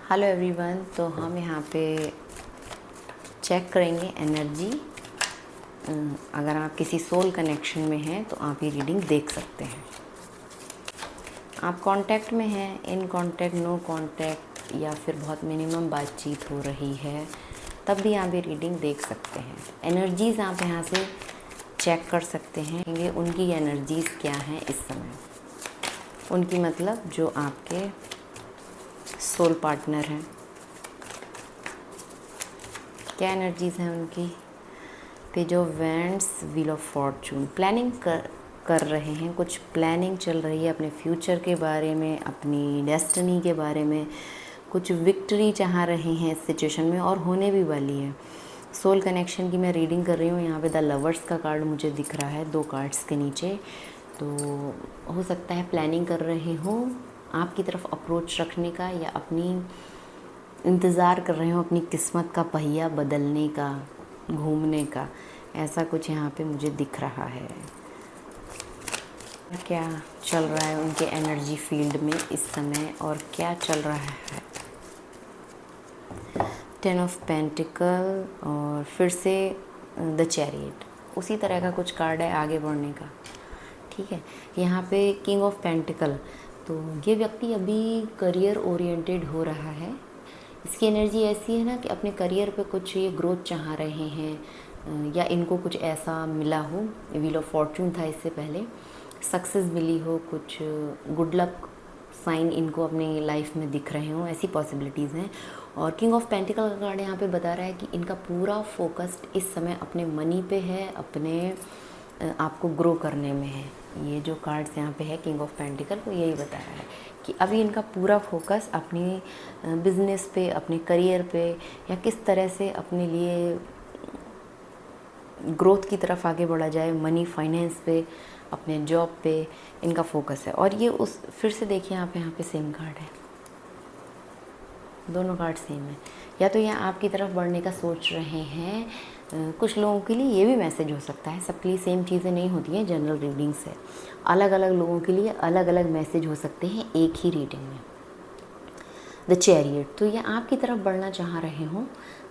Hello everyone. तो हम यहाँ पे चेक करेंगे एनर्जी। अगर आप किसी सोल कनेक्शन में हैं तो आप ये रीडिंग देख सकते हैं। आप कांटेक्ट में हैं, इन कांटेक्ट, नो कांटेक्ट, या फिर बहुत मिनिमम बातचीत हो रही है, तब भी आप ये रीडिंग देख सकते हैं। एनर्जीज़ आप यहाँ से चेक कर सकते हैं कि उनकी एनर्जीज़ क्या हैं इस समय। उनकी मतलब जो आपके सोल पार्टनर हैं, क्या एनर्जीज़ हैं उनकी। Page of wands, wheel of Fortune. Planning कर रहे हैं, कुछ प्लानिंग चल रही है अपने फ्यूचर के बारे में, अपनी डेस्टिनी के बारे में। कुछ विक्ट्री चाह रहे हैं इस सिचुएशन में और होने भी वाली है। सोल कनेक्शन की मैं रीडिंग कर रही हूँ। यहाँ पे द लवर्स का कार्ड मुझे दिख रहा है 2 कार्ड्स के नीचे। तो हो सकता है प्लानिंग कर रहे हो आपकी तरफ अप्रोच रखने का, या अपनी इंतज़ार कर रहे हो अपनी किस्मत का पहिया बदलने का, घूमने का। ऐसा कुछ यहाँ पे मुझे दिख रहा है। क्या चल रहा है उनके एनर्जी फील्ड में इस समय और क्या चल रहा है। 10 ऑफ पेंटिकल और फिर से द चैरियट। उसी तरह का कुछ कार्ड है आगे बढ़ने का। ठीक है, यहाँ पे किंग ऑफ पेंटिकल। तो ये व्यक्ति अभी करियर ओरिएंटेड हो रहा है। इसकी एनर्जी ऐसी है ना कि अपने करियर पे कुछ ये ग्रोथ चाह रहे हैं, या इनको कुछ ऐसा मिला हो। व्हील ऑफ फॉर्चून था इससे पहले, सक्सेस मिली हो, कुछ गुड लक साइन इनको अपने लाइफ में दिख रहे हों, ऐसी पॉसिबिलिटीज़ हैं। और किंग ऑफ पेंटिकल का कार्ड यहाँ पे बता रहा है कि इनका पूरा फोकस्ड इस समय अपने मनी पे है, अपने आपको ग्रो करने में है। ये जो कार्ड्स यहाँ पे है किंग ऑफ पेंटिकल, वो यही बता रहा है कि अभी इनका पूरा फोकस अपनी बिजनेस पे, अपने करियर पे, या किस तरह से अपने लिए ग्रोथ की तरफ आगे बढ़ा जाए, मनी फाइनेंस पे, अपने जॉब पे इनका फोकस है। और ये उस फिर से देखिए आप यहाँ पे सेम कार्ड है, दोनों कार्ड सेम है। या तो ये आपकी तरफ बढ़ने का सोच रहे हैं। कुछ लोगों के लिए ये भी मैसेज हो सकता है, सबके लिए सेम चीज़ें नहीं होती हैं। जनरल रीडिंग से अलग अलग लोगों के लिए अलग अलग मैसेज हो सकते हैं एक ही रीडिंग में। द चैरियट, तो ये आपकी तरफ बढ़ना चाह रहे हो,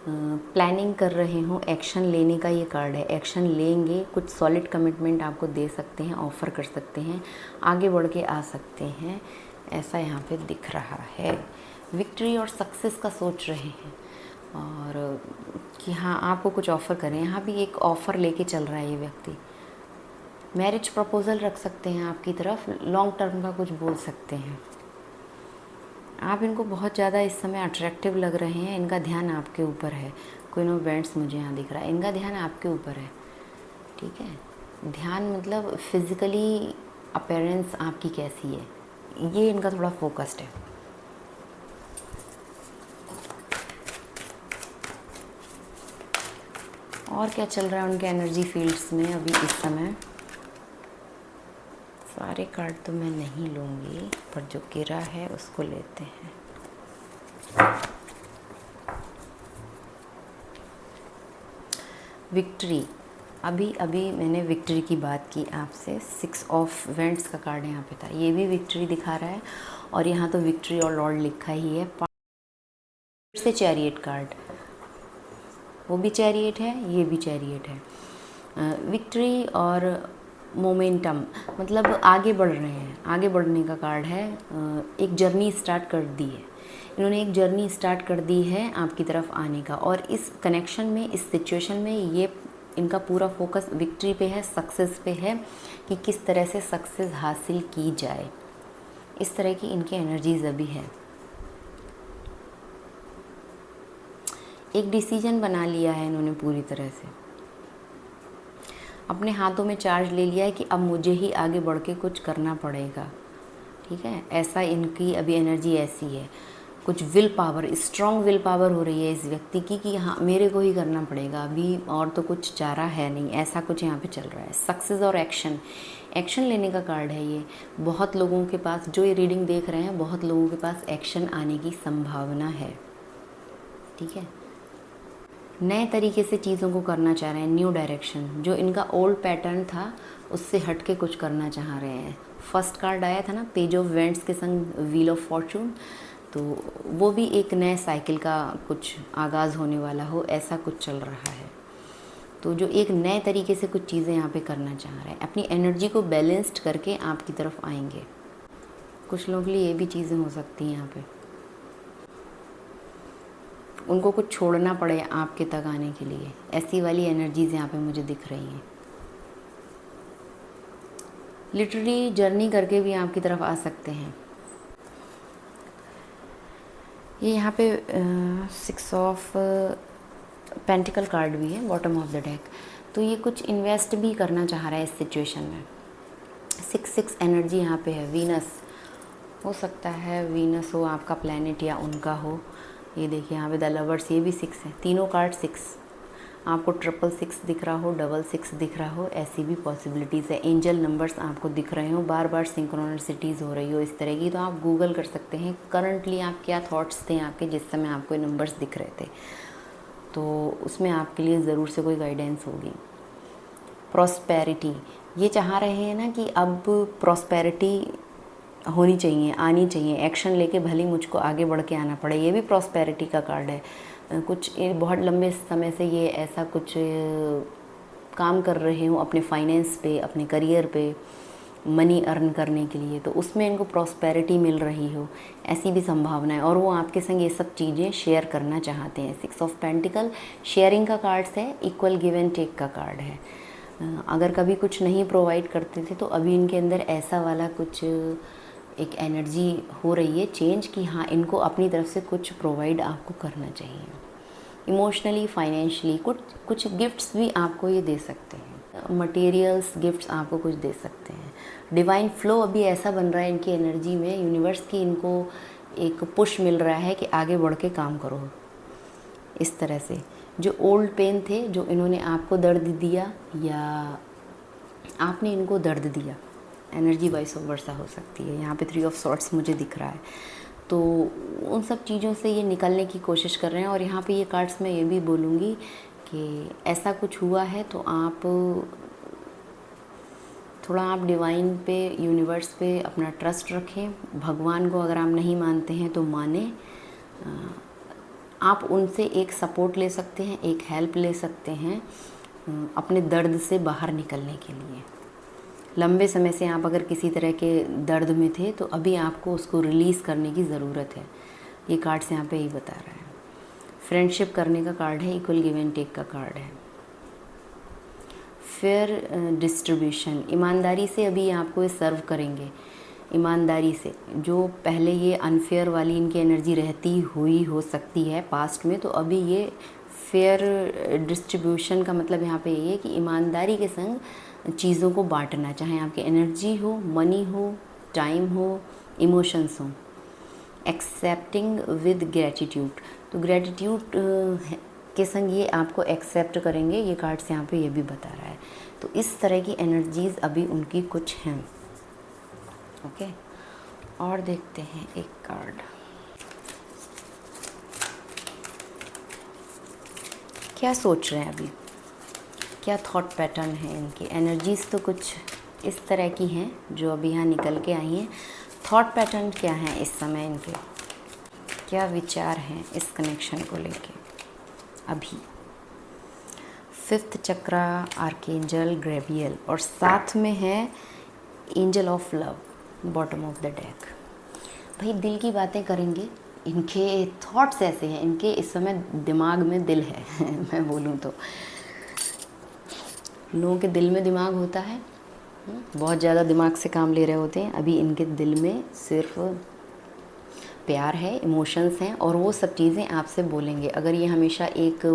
प्लानिंग कर रहे हो, एक्शन लेने का ये कार्ड है। एक्शन लेंगे, कुछ सॉलिड कमिटमेंट आपको दे सकते हैं, ऑफ़र कर सकते हैं, आगे बढ़ के आ सकते हैं, ऐसा यहाँ पे दिख रहा है। विक्ट्री और सक्सेस का सोच रहे हैं, और कि हाँ आपको कुछ ऑफ़र करें। यहाँ भी एक ऑफ़र लेके चल रहा है ये व्यक्ति। मैरिज प्रपोज़ल रख सकते हैं आपकी तरफ, लॉन्ग टर्म का कुछ बोल सकते हैं। आप इनको बहुत ज़्यादा इस समय अट्रैक्टिव लग रहे हैं। इनका ध्यान आपके ऊपर है। क्वीन ऑफ वैंड्स मुझे यहाँ दिख रहा है, इनका ध्यान आपके ऊपर है। ठीक है, ध्यान मतलब फिज़िकली अपीयरेंस आपकी कैसी है, ये इनका थोड़ा फोकस्ड है। और क्या चल रहा है उनके एनर्जी फील्ड्स में अभी इस समय। सारे कार्ड तो मैं नहीं लूँगी, पर जो गिरा है उसको लेते हैं। विक्ट्री, अभी मैंने विक्ट्री की बात की आपसे। 6 ऑफ वैंड्स का कार्ड यहाँ पे था, ये भी विक्ट्री दिखा रहा है, और यहाँ तो विक्ट्री और लॉर्ड लिखा ही है। फिर से चैरियट कार्ड, वो भी चैरियट है, ये भी चैरियट है। विक्ट्री और मोमेंटम, मतलब आगे बढ़ रहे हैं, आगे बढ़ने का कार्ड है। एक जर्नी स्टार्ट कर दी है इन्होंने, एक जर्नी स्टार्ट कर दी है आपकी तरफ आने का। और इस कनेक्शन में, इस सिचुएशन में ये इनका पूरा फोकस विक्ट्री पे है, सक्सेस पे है, कि किस तरह से सक्सेस हासिल की जाए। इस तरह की इनकी एनर्जीज अभी है। एक डिसीजन बना लिया है इन्होंने, पूरी तरह से अपने हाथों में चार्ज ले लिया है कि अब मुझे ही आगे बढ़ के कुछ करना पड़ेगा। ठीक है, ऐसा इनकी अभी एनर्जी ऐसी है। कुछ will power, strong will power हो रही है इस व्यक्ति की कि हाँ मेरे को ही करना पड़ेगा अभी, और तो कुछ चारा है नहीं, ऐसा कुछ यहाँ पे चल रहा है। सक्सेस और एक्शन, एक्शन लेने का कार्ड है ये। बहुत लोगों के पास, जो ये रीडिंग देख रहे हैं, बहुत लोगों के पास एक्शन आने की संभावना है। ठीक है, नए तरीके से चीज़ों को करना चाह रहे हैं, न्यू डायरेक्शन। जो इनका ओल्ड पैटर्न था उससे हट के कुछ करना चाह रहे हैं। फर्स्ट कार्ड आया था ना पेज ऑफ वैंड्स के संग व्हील ऑफ फॉर्चून, तो वो भी एक नए साइकिल का कुछ आगाज़ होने वाला हो, ऐसा कुछ चल रहा है। तो जो एक नए तरीके से कुछ चीज़ें यहाँ पे करना चाह रहे हैं, अपनी एनर्जी को बैलेंस्ड करके आपकी तरफ आएंगे। कुछ लोगों के लिए ये भी चीज़ें हो सकती हैं यहाँ पे, उनको कुछ छोड़ना पड़े आपके तक आने के लिए, ऐसी वाली एनर्जीज़ यहाँ पे मुझे दिख रही हैं। लिटरली जर्नी करके भी आपकी तरफ आ सकते हैं। ये यहाँ पे 6 ऑफ पेंटिकल कार्ड भी है बॉटम ऑफ द डेक, तो ये कुछ इन्वेस्ट भी करना चाह रहा है इस सिचुएशन में। 6 एनर्जी यहाँ पे है। वीनस हो सकता है, वीनस हो आपका प्लैनेट या उनका हो। ये देखिए यहाँ पे द लवर्स, ये भी 6 है, तीनों कार्ड 6। आपको 666 दिख रहा हो, 66 दिख रहा हो, ऐसी भी पॉसिबिलिटीज़ है। एंजल नंबर्स आपको दिख रहे हो, बार बार सिंक्रोनिसिटीज़ हो रही हो इस तरह की, तो आप गूगल कर सकते हैं करंटली आप क्या थॉट्स थे आपके जिस समय आपको नंबर्स दिख रहे थे, तो उसमें आपके लिए ज़रूर से कोई गाइडेंस होगी। प्रॉस्पेरिटी, ये चाह रहे हैं ना कि अब प्रॉस्पेरिटी होनी चाहिए, आनी चाहिए, एक्शन लेके भले ही मुझको आगे बढ़ के आना पड़े। ये भी प्रॉस्पेरिटी का कार्ड है। कुछ बहुत लंबे समय से ये ऐसा कुछ काम कर रहे हो अपने फाइनेंस पे, अपने करियर पे, मनी अर्न करने के लिए, तो उसमें इनको प्रॉस्पेरिटी मिल रही हो, ऐसी भी संभावना है। और वो आपके संग ये सब चीज़ें शेयर करना चाहते हैं। 6 ऑफ पेंटिकल शेयरिंग का कार्ड्स है, इक्वल गिव एंड टेक का कार्ड है। अगर कभी कुछ नहीं प्रोवाइड करते थे तो अभी इनके अंदर ऐसा वाला कुछ एक एनर्जी हो रही है चेंज कि हाँ, इनको अपनी तरफ से कुछ प्रोवाइड आपको करना चाहिए। इमोशनली, फाइनेंशियली कुछ गिफ्ट्स भी आपको ये दे सकते हैं, मटेरियल्स गिफ्ट्स आपको कुछ दे सकते हैं। डिवाइन फ्लो अभी ऐसा बन रहा है इनकी एनर्जी में, यूनिवर्स की इनको एक पुश मिल रहा है कि आगे बढ़ के काम करो। इस तरह से जो ओल्ड पेन थे, जो इन्होंने आपको दर्द दिया या आपने इनको दर्द दिया, एनर्जी वाइस वर्सा हो सकती है। यहाँ पे 3 ऑफ सॉर्ट्स मुझे दिख रहा है, तो उन सब चीज़ों से ये निकलने की कोशिश कर रहे हैं। और यहाँ पे ये कार्ड्स मैं ये भी बोलूँगी कि ऐसा कुछ हुआ है तो आप थोड़ा आप डिवाइन पे, यूनिवर्स पे अपना ट्रस्ट रखें। भगवान को अगर आप नहीं मानते हैं तो माने, आप उनसे एक सपोर्ट ले सकते हैं, एक हेल्प ले सकते हैं अपने दर्द से बाहर निकलने के लिए। लंबे समय से आप अगर किसी तरह के दर्द में थे तो अभी आपको उसको रिलीज़ करने की ज़रूरत है। ये कार्ड्स यहाँ पे ही बता रहा है। फ्रेंडशिप करने का कार्ड है, इक्वल गिव एंड टेक का कार्ड है। फिर डिस्ट्रीब्यूशन, ईमानदारी से अभी आपको ये सर्व करेंगे, ईमानदारी से। जो पहले ये अनफेयर वाली इनकी एनर्जी रहती हुई हो सकती है पास्ट में, तो अभी ये फेयर डिस्ट्रीब्यूशन का मतलब यहाँ पे ये है कि ईमानदारी के संग चीज़ों को बांटना, चाहे आपकी एनर्जी हो, मनी हो, टाइम हो, इमोशंस हो। एक्सेप्टिंग विद ग्रेटिट्यूड, तो ग्रेटिट्यूड के संग ये आपको एक्सेप्ट करेंगे, ये कार्ड्स यहाँ पे ये भी बता रहा है। तो इस तरह की एनर्जीज़ अभी उनकी कुछ हैं। ओके, और देखते हैं एक कार्ड। क्या सोच रहे हैं अभी, क्या थॉट पैटर्न है इनकी? एनर्जीज़ तो कुछ इस तरह की हैं जो अभी यहाँ निकल के आई हैं। थॉट पैटर्न क्या है इस समय इनके, क्या विचार हैं इस कनेक्शन को लेके अभी? 5th चक्रा, आर्कएंजल ग्रेवियल, और साथ में है angel of love bottom of the deck. भाई दिल की बातें करेंगे, इनके थॉट्स ऐसे हैं, इनके इस समय दिमाग में दिल है मैं बोलूँ तो लोगों के दिल में दिमाग होता है, बहुत ज़्यादा दिमाग से काम ले रहे होते हैं। अभी इनके दिल में सिर्फ प्यार है, इमोशंस हैं, और वो सब चीज़ें आपसे बोलेंगे। अगर ये हमेशा एक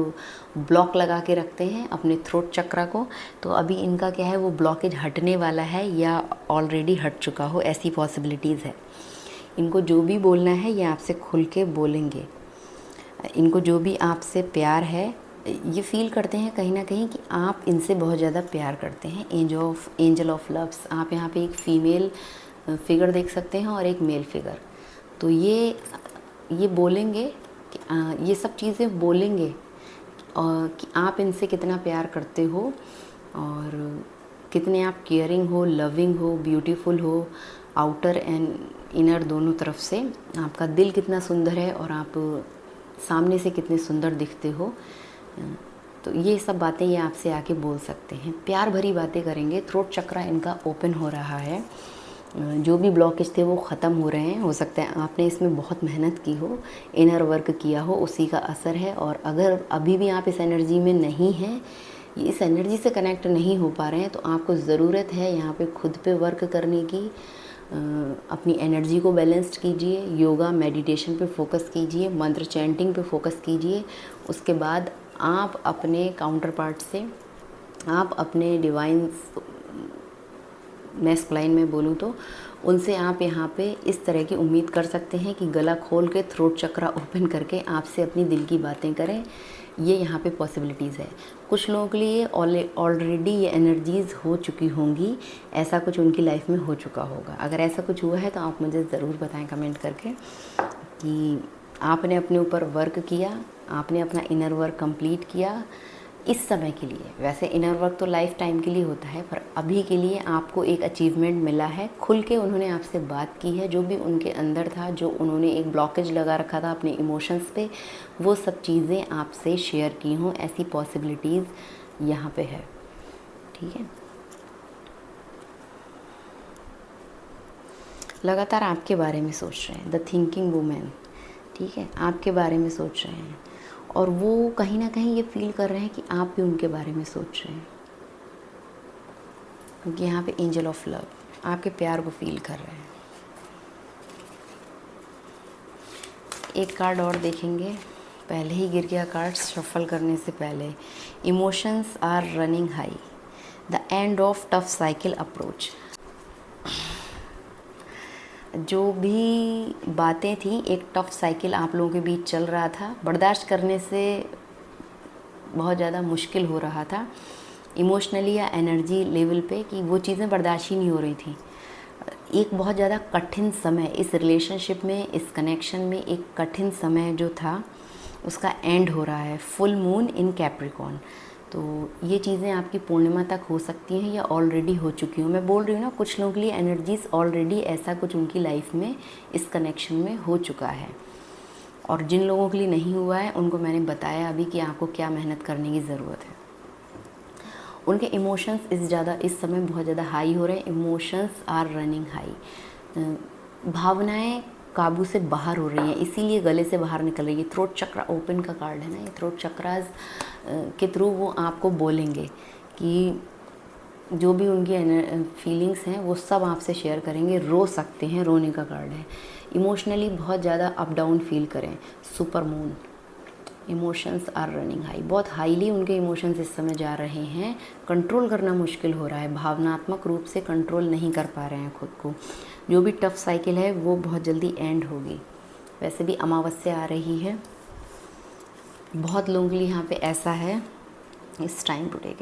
ब्लॉक लगा के रखते हैं अपने थ्रोट चक्रा को, तो अभी इनका क्या है, वो ब्लॉकेज हटने वाला है या ऑलरेडी हट चुका हो, ऐसी पॉसिबिलिटीज़ है। इनको जो भी बोलना है ये आपसे खुल के बोलेंगे। इनको जो भी आपसे प्यार है, ये फील करते हैं कहीं ना कहीं कि आप इनसे बहुत ज़्यादा प्यार करते हैं। एंजल ऑफ लव्स, आप यहाँ पे एक फ़ीमेल फिगर देख सकते हैं और एक मेल फिगर। तो ये बोलेंगे कि ये सब चीज़ें बोलेंगे और कि आप इनसे कितना प्यार करते हो और कितने आप केयरिंग हो, लविंग हो, ब्यूटीफुल हो, आउटर एंड इनर दोनों तरफ से आपका दिल कितना सुंदर है और आप सामने से कितने सुंदर दिखते हो। तो ये सब बातें ये आपसे आके बोल सकते हैं, प्यार भरी बातें करेंगे। थ्रोट चक्रा इनका ओपन हो रहा है, जो भी ब्लॉकेज थे वो ख़त्म हो रहे हैं। हो सकता है आपने इसमें बहुत मेहनत की हो, इनर वर्क किया हो, उसी का असर है। और अगर अभी भी आप इस एनर्जी में नहीं हैं, इस एनर्जी से कनेक्ट नहीं हो पा रहे हैं, तो आपको ज़रूरत है यहाँ पे खुद पे वर्क करने की। अपनी एनर्जी को बैलेंस्ड कीजिए, योगा मेडिटेशन पे फोकस कीजिए, मंत्र चैंटिंग पे फोकस कीजिए। उसके बाद आप अपने काउंटर पार्ट से, आप अपने डिवाइन मैस्कुलाइन में बोलूँ तो उनसे आप यहाँ पे इस तरह की उम्मीद कर सकते हैं कि गला खोल के थ्रोट चक्रा ओपन करके आपसे अपनी दिल की बातें करें। ये यहाँ पे पॉसिबिलिटीज़ है। कुछ लोगों के लिए ऑलरेडी ये एनर्जीज़ हो चुकी होंगी, ऐसा कुछ उनकी लाइफ में हो चुका होगा। अगर ऐसा कुछ हुआ है तो आप मुझे ज़रूर बताएं कमेंट करके कि आपने अपने ऊपर वर्क किया, आपने अपना इनर वर्क कंप्लीट किया इस समय के लिए। वैसे इनर वर्क तो लाइफ टाइम के लिए होता है, पर अभी के लिए आपको एक अचीवमेंट मिला है। खुल के उन्होंने आपसे बात की है, जो भी उनके अंदर था, जो उन्होंने एक ब्लॉकेज लगा रखा था अपने इमोशंस पे, वो सब चीज़ें आपसे शेयर की हों, ऐसी पॉसिबिलिटीज़ यहाँ पे है। ठीक है, लगातार आपके बारे में सोच रहे हैं, द थिंकिंग वुमेन। ठीक है, आपके बारे में सोच रहे हैं और वो कहीं ना कहीं ये फील कर रहे हैं कि आप भी उनके बारे में सोच रहे हैं, क्योंकि यहाँ पे एंजल ऑफ लव आपके प्यार को फील कर रहे हैं। एक कार्ड और देखेंगे, पहले ही गिर गया कार्ड शफल करने से पहले। Emotions are running high, the end of tough cycle approach. जो भी बातें थी, एक टफ साइकिल आप लोगों के बीच चल रहा था, बर्दाश्त करने से बहुत ज़्यादा मुश्किल हो रहा था इमोशनली या एनर्जी लेवल पे, कि वो चीज़ें बर्दाश्त ही नहीं हो रही थी। एक बहुत ज़्यादा कठिन समय इस रिलेशनशिप में, इस कनेक्शन में एक कठिन समय जो था उसका एंड हो रहा है। फुल मून इन कैप्रिकॉर्न, तो ये चीज़ें आपकी पूर्णिमा तक हो सकती हैं या ऑलरेडी हो चुकी हूँ। मैं बोल रही हूँ ना, कुछ लोगों के लिए एनर्जीज ऑलरेडी ऐसा कुछ उनकी लाइफ में इस कनेक्शन में हो चुका है, और जिन लोगों के लिए नहीं हुआ है उनको मैंने बताया अभी कि आपको क्या मेहनत करने की ज़रूरत है। उनके इमोशंस इस समय बहुत ज़्यादा हाई हो रहे हैं। इमोशंस आर रनिंग हाई, भावनाएं काबू से बाहर हो रही हैं, इसीलिए गले से बाहर निकल रही है। थ्रोट चक्रा ओपन का कार्ड है ना, ये थ्रोट चक्रास के थ्रू वो आपको बोलेंगे कि जो भी उनकी फीलिंग्स हैं वो सब आपसे शेयर करेंगे। रो सकते हैं, रोने का कार्ड है। इमोशनली बहुत ज़्यादा अप डाउन फील करें। Super moon, emotions are running high, बहुत हाईली उनके इमोशंस इस समय जा रहे हैं। कंट्रोल करना मुश्किल हो रहा है, भावनात्मक रूप से कंट्रोल नहीं कर पा रहे हैं खुद को। जो भी टफ साइकिल है वो बहुत जल्दी एंड होगी। वैसे भी अमावस्या आ रही है, बहुत लोगों के लिए यहाँ पे ऐसा है, it's time to take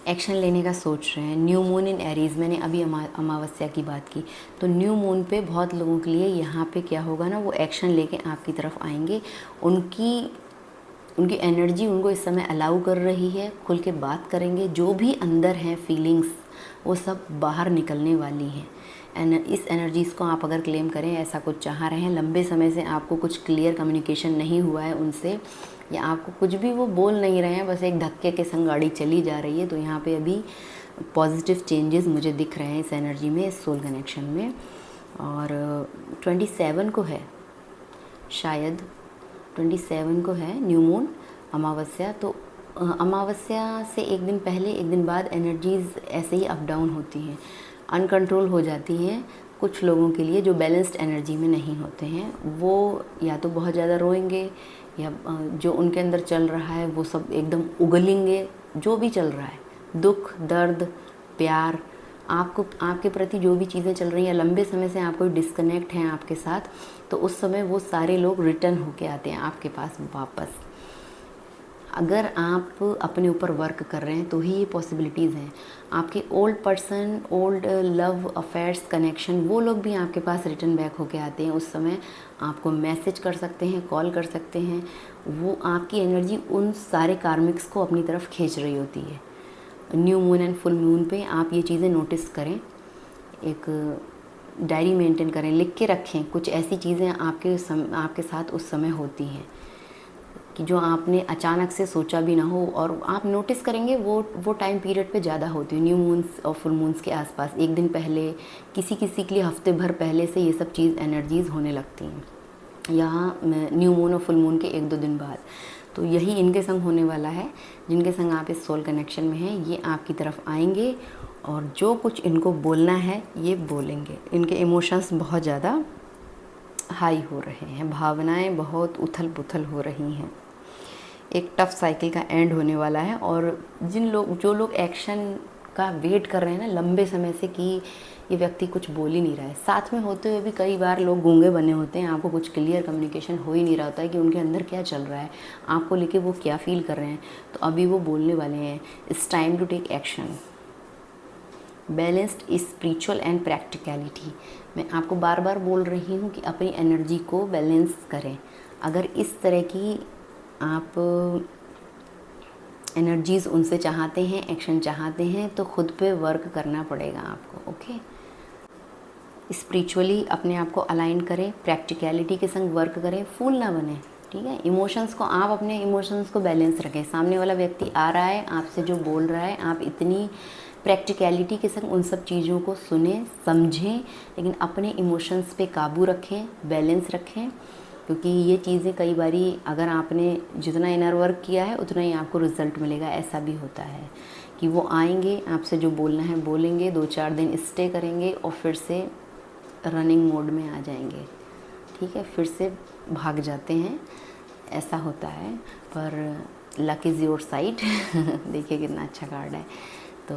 action लेने का सोच रहे हैं। न्यू मून इन एरीज़, मैंने अभी अमावस्या की बात की, तो न्यू मून पे बहुत लोगों के लिए यहाँ पे क्या होगा ना, वो एक्शन लेके आपकी तरफ आएंगे। उनकी एनर्जी उनको इस समय अलाउ कर रही है, खुल के बात करेंगे। जो भी अंदर हैं फीलिंग्स वो सब बाहर निकलने वाली हैं। इस एनर्जीज़ को आप अगर क्लेम करें, ऐसा कुछ चाह रहे हैं, लंबे समय से आपको कुछ क्लियर कम्युनिकेशन नहीं हुआ है उनसे, या आपको कुछ भी वो बोल नहीं रहे हैं, बस एक धक्के के संग गाड़ी चली जा रही है, तो यहाँ पे अभी पॉजिटिव चेंजेस मुझे दिख रहे हैं इस एनर्जी में, इस सोल कनेक्शन में। और 27 को है, शायद 27 को है न्यू मून अमावस्या। तो अमावस्या से एक दिन पहले एक दिन बाद एनर्जीज़ ऐसे ही अप डाउन होती हैं, अनकंट्रोल हो जाती हैं। कुछ लोगों के लिए जो बैलेंस्ड एनर्जी में नहीं होते हैं, वो या तो बहुत ज़्यादा रोएंगे, या जो उनके अंदर चल रहा है वो सब एकदम उगलेंगे। जो भी चल रहा है, दुख, दर्द, प्यार, आपके प्रति जो भी चीज़ें चल रही हैं, लंबे समय से आपको डिस्कनेक्ट हैं आपके साथ, तो उस समय वो सारे लोग रिटर्न होके आते हैं आपके पास वापस। अगर आप अपने ऊपर वर्क कर रहे हैं तो ही ये पॉसिबिलिटीज़ हैं। आपके old person, old love affairs connection, वो लोग भी आपके पास रिटर्न बैक होके आते हैं। उस समय आपको मैसेज कर सकते हैं, कॉल कर सकते हैं। वो आपकी एनर्जी उन सारे कार्मिक्स को अपनी तरफ खींच रही होती है। New moon and full moon पे आप ये चीज़ें नोटिस करें। एक डायरी मेंटेन करें, लिख के रखें। कुछ ऐसी चीज़ें आपके साथ उस समय होती हैं कि जो आपने अचानक से सोचा भी ना हो, और आप नोटिस करेंगे वो टाइम पीरियड पे ज़्यादा होती है, न्यू मून्स और फुल मून्स के आसपास। एक दिन पहले, किसी किसी के लिए हफ्ते भर पहले से ये सब चीज़ एनर्जीज़ होने लगती हैं, यहाँ न्यू मून और फुल मून के 1-2 दिन बाद। तो यही इनके संग होने वाला है। जिनके संग आप इस सोल कनेक्शन में हैं, ये आपकी तरफ आएंगे और जो कुछ इनको बोलना है ये बोलेंगे। इनके इमोशंस बहुत ज़्यादा हाई हो रहे हैं, भावनाएं बहुत उथल पुथल हो रही हैं। एक टफ साइकिल का एंड होने वाला है। और जो लोग एक्शन का वेट कर रहे हैं ना लंबे समय से कि ये व्यक्ति कुछ बोल ही नहीं रहा है, साथ में होते हुए भी कई बार लोग गूंगे बने होते हैं, आपको कुछ क्लियर कम्युनिकेशन हो ही नहीं रहा होता है कि उनके अंदर क्या चल रहा है, आपको लेके वो क्या फील कर रहे हैं। तो अभी वो बोलने वाले हैं, it's time to take action. Balanced spiritual and practicality. मैं आपको बार बार बोल रही हूँ कि अपनी एनर्जी को बैलेंस करें। अगर इस तरह की आप एनर्जीज़ उनसे चाहते हैं, एक्शन चाहते हैं, तो खुद पे वर्क करना पड़ेगा आपको। ओके, स्पिरिचुअली अपने आप को अलाइन करें, प्रैक्टिकलिटी के संग वर्क करें, फूल ना बने। ठीक है, इमोशंस को, आप अपने इमोशंस को बैलेंस रखें। सामने वाला व्यक्ति आ रहा है, आपसे जो बोल रहा है, आप इतनी प्रैक्टिकलिटी के संग उन सब चीज़ों को सुने, समझें, लेकिन अपने इमोशंस पे काबू रखें, बैलेंस रखें। क्योंकि ये चीज़ें कई बारी अगर आपने जितना इनर वर्क किया है उतना ही आपको रिज़ल्ट मिलेगा। ऐसा भी होता है कि वो आएंगे, आपसे जो बोलना है बोलेंगे, 2-4 दिन स्टे करेंगे और फिर से रनिंग मोड में आ जाएंगे। ठीक है, फिर से भाग जाते हैं, ऐसा होता है। पर लक इज़ योर साइड। देखिए कितना अच्छा कार्ड है। तो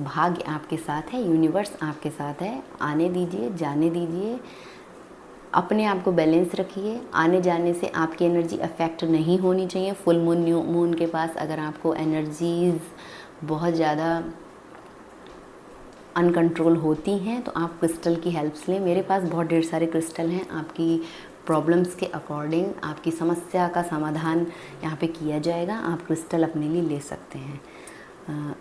भाग्य आपके साथ है, यूनिवर्स आपके साथ है। आने दीजिए, जाने दीजिए, अपने आप को बैलेंस रखिए। आने जाने से आपकी एनर्जी अफेक्ट नहीं होनी चाहिए। फुल मून, न्यू मून के पास अगर आपको एनर्जीज़ बहुत ज़्यादा अनकंट्रोल होती हैं तो आप क्रिस्टल की हेल्प्स लें। मेरे पास बहुत ढेर सारे क्रिस्टल हैं, आपकी प्रॉब्लम्स के अकॉर्डिंग आपकी समस्या का समाधान यहाँ पे किया जाएगा। आप क्रिस्टल अपने लिए ले सकते हैं।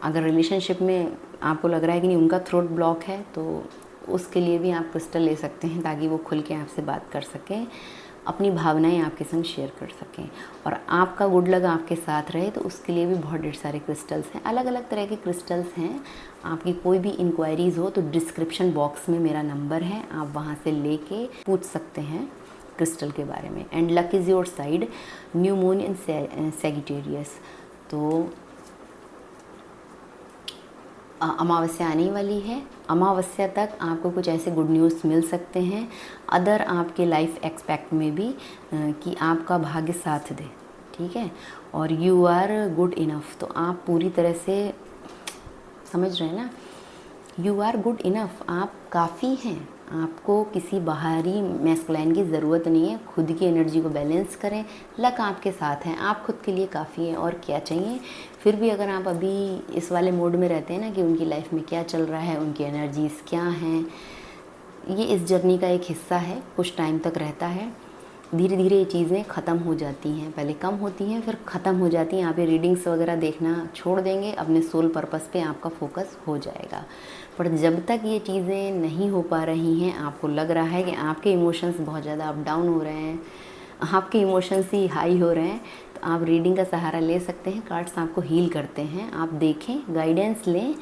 अगर रिलेशनशिप में आपको लग रहा है कि नहीं, उनका थ्रोट ब्लॉक है, तो उसके लिए भी आप क्रिस्टल ले सकते हैं ताकि वो खुल के आपसे बात कर सकें, अपनी भावनाएं आपके संग शेयर कर सकें और आपका गुड लक आपके साथ रहे। तो उसके लिए भी बहुत ढेर सारे क्रिस्टल्स हैं, अलग अलग तरह के क्रिस्टल्स हैं। आपकी कोई भी इंक्वायरीज़ हो तो डिस्क्रिप्शन बॉक्स में मेरा नंबर है, आप वहाँ से लेके पूछ सकते हैं क्रिस्टल के बारे में। And luck is your side, new moon in Sagittarius. तो अमावस्या आने वाली है, अमावस्या तक आपको कुछ ऐसे गुड न्यूज़ मिल सकते हैं अदर आपके लाइफ एक्सपेक्ट में भी कि आपका भाग्य साथ दे। ठीक है, और यू आर गुड इनफ। तो आप पूरी तरह से समझ रहे हैं ना, यू आर गुड इनफ, आप काफ़ी हैं। आपको किसी बाहरी मैस्कुलाइन की ज़रूरत नहीं है। खुद की एनर्जी को बैलेंस करें, लक आपके साथ हैं, आप खुद के लिए काफ़ी हैं। और क्या चाहिए? फिर भी अगर आप अभी इस वाले मोड में रहते हैं ना कि उनकी लाइफ में क्या चल रहा है, उनकी एनर्जीज़ क्या हैं, ये इस जर्नी का एक हिस्सा है, कुछ टाइम तक रहता है। धीरे धीरे ये चीज़ें ख़त्म हो जाती हैं, पहले कम होती हैं फिर ख़त्म हो जाती हैं। आप ये रीडिंग्स वगैरह देखना छोड़ देंगे, अपने सोल पर्पस पे आपका फोकस हो जाएगा। पर जब तक ये चीज़ें नहीं हो पा रही हैं, आपको लग रहा है कि आपके इमोशंस बहुत ज़्यादा अप डाउन हो रहे हैं, आपके इमोशंस ही हाई हो रहे हैं, तो आप रीडिंग का सहारा ले सकते हैं। कार्ड्स आपको हील करते हैं, आप देखें, गाइडेंस लें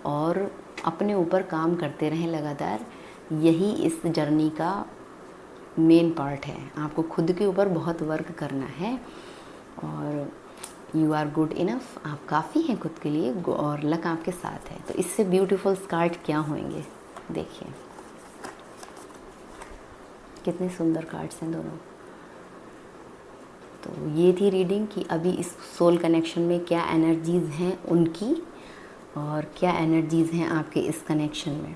और अपने ऊपर काम करते रहें लगातार। यही इस जर्नी का मेन पार्ट है। आपको खुद के ऊपर बहुत वर्क करना है और यू आर गुड इनफ, आप काफ़ी हैं खुद के लिए और लक आपके साथ है। तो इससे ब्यूटीफुल कार्ड क्या होंगे, देखिए कितने सुंदर कार्ड्स हैं दोनों। तो ये थी रीडिंग कि अभी इस सोल कनेक्शन में क्या एनर्जीज़ हैं उनकी और क्या एनर्जीज़ हैं आपके इस कनेक्शन में।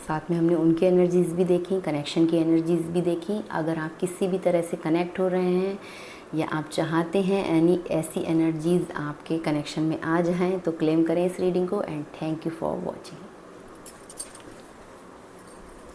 साथ में हमने उनकी एनर्जीज़ भी देखी, कनेक्शन की एनर्जीज़ भी देखी। अगर आप किसी भी तरह से कनेक्ट हो रहे हैं या आप चाहते हैं ऐसी एनर्जीज़ आपके कनेक्शन में आ जाएं तो क्लेम करें इस रीडिंग को। And thank you for watching.